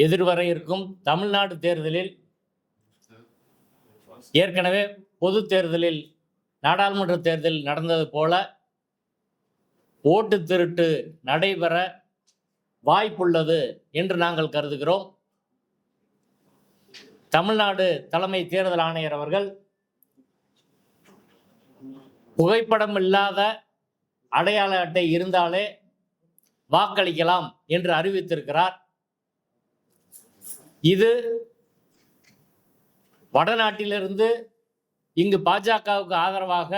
எதிர்வர இருக்கும் தமிழ்நாடு தேர்தலில் ஏற்கனவே பொது தேர்தலில் நாடாளுமன்ற தேர்தல் நடந்தது போல ஓட்டு திருட்டு நடைபெற வாய்ப்புள்ளது என்று நாங்கள் கருதுகிறோம். தமிழ்நாடு தலைமை தேர்தல் ஆணையர் அவர்கள் புகைப்படம் இல்லாத அடையாள அட்டை இருந்தாலே வாக்களிக்கலாம் என்று அறிவித்திருக்கிறார். இது வடநாட்டிலிருந்து இங்கு பாஜகவுக்கு ஆதரவாக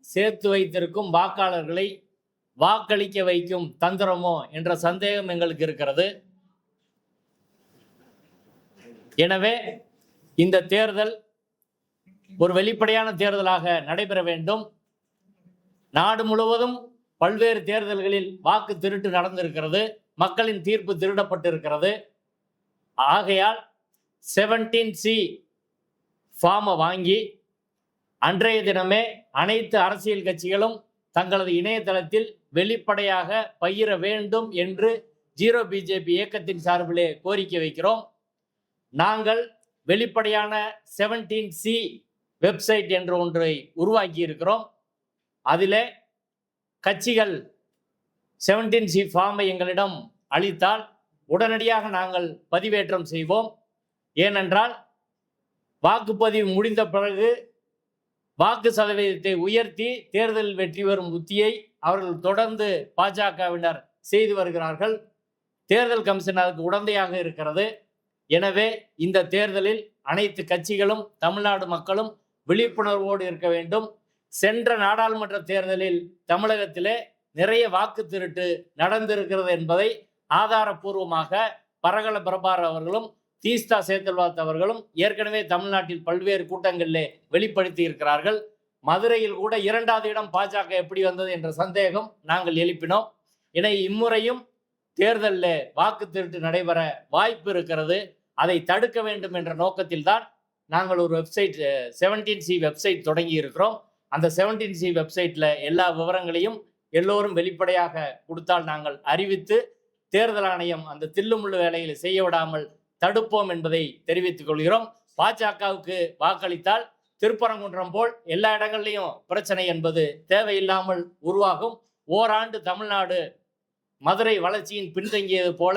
சேர்த்து வைத்திருக்கும் வாக்காளர்களை வாக்களிக்க வைக்கும் தந்திரமோ என்ற சந்தேகம் எங்களுக்கு இருக்கிறது. எனவே இந்த தேர்தல் ஒரு வெளிப்படையான தேர்தலாக நடைபெற வேண்டும். நாடு முழுவதும் பல்வேறு தேர்தல்களில் வாக்கு திருட்டு நடந்திருக்கிறது, மக்களின் தீர்ப்பு திருடப்பட்டிருக்கிறது. ஆகையால் 17C ஃபார்மை வாங்கி அன்றைய தினமே அனைத்து அரசியல் கட்சிகளும் தங்களது இணையதளத்தில் வெளிப்படையாக பகிர வேண்டும் என்று ஜீரோ பிஜேபி இயக்கத்தின் சார்பிலே கோரிக்கை வைக்கிறோம். நாங்கள் வெளிப்படையான 17C வெப்சைட் என்ற ஒன்றை உருவாக்கி இருக்கிறோம். அதில் கட்சிகள் 17C ஃபார்மை எங்களிடம் அளித்தால் உடனடியாக நாங்கள் பதிவேற்றம் செய்வோம். ஏனென்றால் வாக்குப்பதிவு முடிந்த பிறகு வாக்கு சதவீதத்தை உயர்த்தி தேர்தலில் வெற்றி பெறும் உத்தியை அவர்கள் தொடர்ந்து பாஜகவினர் செய்து வருகிறார்கள். தேர்தல் கமிஷன் அதுக்கு உடந்தையாக இருக்கிறது. எனவே இந்த தேர்தலில் அனைத்து கட்சிகளும் தமிழ்நாடு மக்களும் விழிப்புணர்வோடு இருக்க வேண்டும். சென்ற நாடாளுமன்ற தேர்தலில் தமிழகத்திலே நிறைய வாக்கு திருட்டு நடந்திருக்கிறது என்பதை ஆதாரபூர்வமாக பரகல பிரபார் அவர்களும் தீஸ்தா சேத்தல்வாத் அவர்களும் ஏற்கனவே தமிழ்நாட்டில் பல்வேறு கூட்டங்களிலே வெளிப்படுத்தி இருக்கிறார்கள். மதுரையில் கூட 2வது இடம் பாஜக எப்படி வந்தது என்ற சந்தேகம் நாங்கள் எழுப்பினோம். என இம்முறையும் தேர்தலில் வாக்கு திருட்டு நடைபெற வாய்ப்பு இருக்கிறது. அதை தடுக்க வேண்டும் என்ற நோக்கத்தில் தான் நாங்கள் ஒரு வெப்சைட் 17C வெப்சைட் தொடங்கி இருக்கிறோம். அந்த 17C வெப்சைட்டில் எல்லா விவரங்களையும் எல்லோரும் வெளிப்படையாக கொடுத்தால் நாங்கள் அறிவித்து தேர்தல் ஆணையம் அந்த தில்லுமுள்ளு வேலைகளை செய்ய விடாமல் தடுப்போம் என்பதை தெரிவித்துக் கொள்கிறோம். பாஜகவுக்கு வாக்களித்தால் திருப்பரங்குன்றம் போல் எல்லா இடங்கள்லையும் பிரச்சனை என்பது தேவையில்லாமல் உருவாகும். ஓராண்டு தமிழ்நாடு மதுரை வளர்ச்சியின் பின்தங்கியது போல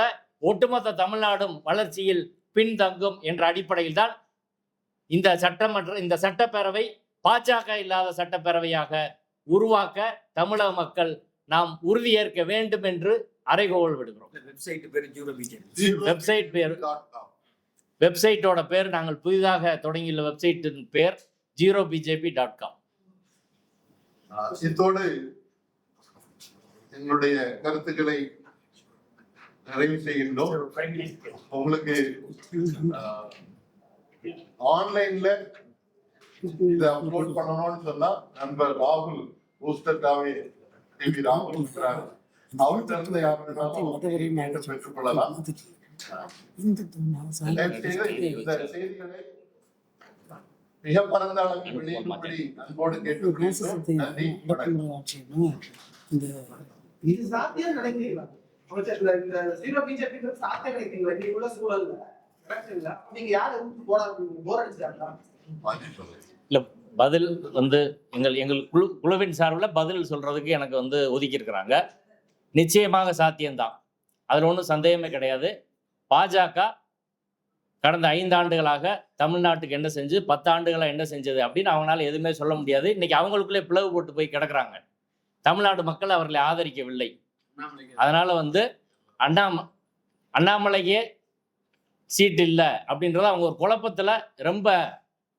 ஒட்டுமொத்த தமிழ்நாடும் வளர்ச்சியில் பின்தங்கும் என்ற அடிப்படையில் தான் இந்த சட்டப்பேரவை பாஜக இல்லாத சட்டப்பேரவையாக உருவாக்க தமிழக மக்கள் நாம் உறுதியேற்க வேண்டும் என்று அறைகோவல் விடுகிறோம். வெப்சைட்டோட பேர் நாங்கள் புதிதாக தொடங்கியுள்ள வெப்சைட்டின் பேர் zerobjp.com. இதோடு எங்களுடைய கருத்துக்களை நிறைவு செய்கின்றோம். உங்களுக்கு ஆன்லைன்ல இதை அப்லோட் பண்ணணும்னு சொன்னா நண்பர் ராகுல் பூஸ்டர்காவே டிவி ராகுல் இருக்கிறார். அவர்கிட்ட இருந்து யார் வேணாலும் பெற்றுக்கொள்ளலாம். இந்த செய்திகளை மிக பரந்த அளவில் வெளியிடும்படி அன்போடு கேட்டுக்கொள்கிறோம். நன்றி, வணக்கம். இது சாத்தியம் நினைக்கிறீங்களா? இந்த ஜீரோ பிஜேபி சாத்தியம் நினைக்கிறீங்களா? நீங்க உள்ள சூழல்ல நீங்க யாரு போர் அடிச்சாங்களா? இல்ல, பதில் எங்கள் குழுவின் சார்பில் பதில் சொல்றதுக்கு எனக்கு ஒதுக்கி இருக்கிறாங்க. நிச்சயமாக சாத்தியம்தான், அதில் ஒன்றும் சந்தேகமே கிடையாது. பாஜக கடந்த 5 ஆண்டுகளாக தமிழ்நாட்டுக்கு என்ன செஞ்சு 10 ஆண்டுகளாக என்ன செஞ்சது அப்படின்னு அவங்களால எதுவுமே சொல்ல முடியாது. இன்னைக்கு அவங்களுக்குள்ளே பிளவு போட்டு போய் கிடக்குறாங்க. தமிழ்நாடு மக்கள் அவர்களை ஆதரிக்கவில்லை. அதனால அண்ணாமலையே சீட் இல்லை அப்படின்றத அவங்க ஒரு குழப்பத்தில் ரொம்ப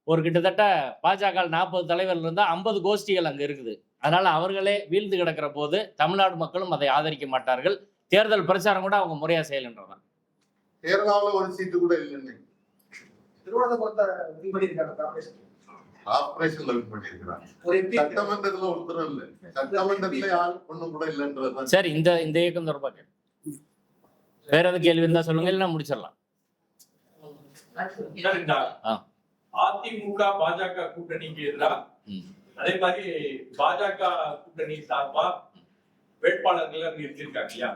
கிட்டத்தட்ட பாஜக 40 தலைவர்கள் இருந்தால் 50 கோஷ்டிகள் அங்கே இருக்குது. அதனால அவர்களே வீழ்ந்து கிடக்கிற போது தமிழ்நாடு மக்களும் அதை ஆதரிக்க மாட்டார்கள். தேர்தல் பிரச்சாரம் கூட அவங்க முறையா செய்யலன்றதான். கேரளாவில் ஒரு சீட்டு கூட இல்லை. சட்டமன்றத்துல ஒருத்தரும் இல்லை. சட்டமன்றத்துல யாரும் ஒண்ணும் கூட இல்லைன்றதுதான். சரி, இந்த இயக்கம் தொடர்பாக வேற எதாவது கேள்வி இருந்தா சொல்லுங்க, இல்லைன்னா முடிச்சிடலாம். அதிமுக பாஜக கூட்டணிக்கு எதிராக அதே மாதிரி பாஜக கூட்டணி சார்பா வேட்பாளர்கள் நிறுத்திருக்காங்க இல்லையா?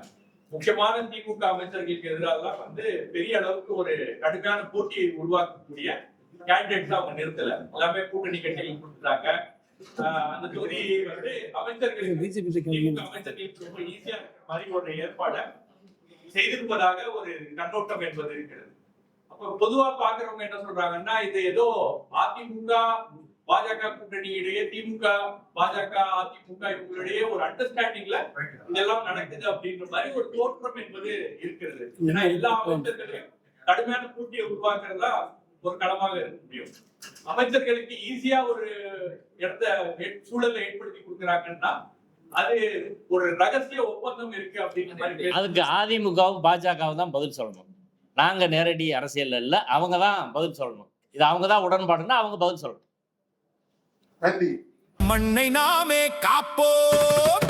முக்கியமான திமுக அமைச்சர்களுக்கு எதிராக பெரிய அளவுக்கு ஒரு கடுமையான போட்டியை உருவாக்கக்கூடிய கேண்டிடேட்ஸ் அவங்க நிறுத்தல. எல்லாமே கூட்டணி கட்சிகள் கொடுத்துட்டாங்க. அந்த தொகுதி அமைச்சர்களுக்கு திமுக அமைச்சர்களுக்கு ரொம்ப ஈஸியா இருக்கிற மாதிரி ஒரு ஏற்பாடை செய்திருப்பதாக ஒரு கண்ணோட்டம் என்பது இருக்கிறது. அப்ப பொதுவா பாக்குறவங்க என்ன சொல்றாங்கன்னா, இது ஏதோ அதிமுக பாஜக கூட்டணியிடையே, திமுக பாஜக அதிமுக இவங்களுடைய ஒரு அண்டர்ஸ்டாண்டிங்ல இதெல்லாம் நடக்குது அப்படின்ற மாதிரி ஒரு தோற்றம் என்பது இருக்கிறது. ஏன்னா எல்லா அமைச்சர்களையும் கடுமையான போட்டியை உருவாக்குறதா ஒரு களமாக இருக்க முடியும். அமைச்சர்களுக்கு ஈஸியா ஒரு சூழலை ஏற்படுத்தி கொடுக்குறாங்கன்னா அது ஒரு ரகசிய ஒப்பந்தம் இருக்கு அப்படின்ற மாதிரி. அதுக்கு அதிமுகவும் பாஜகவும் தான் பதில் சொல்லணும். நாங்க நேரடி அரசியல் இல்ல, அவங்க தான் பதில் சொல்லணும். இது அவங்க தான் உடன்பாடுன்னா அவங்க பதில் சொல்லணும். நன்றி. மண்ணை நாமே காப்போம்.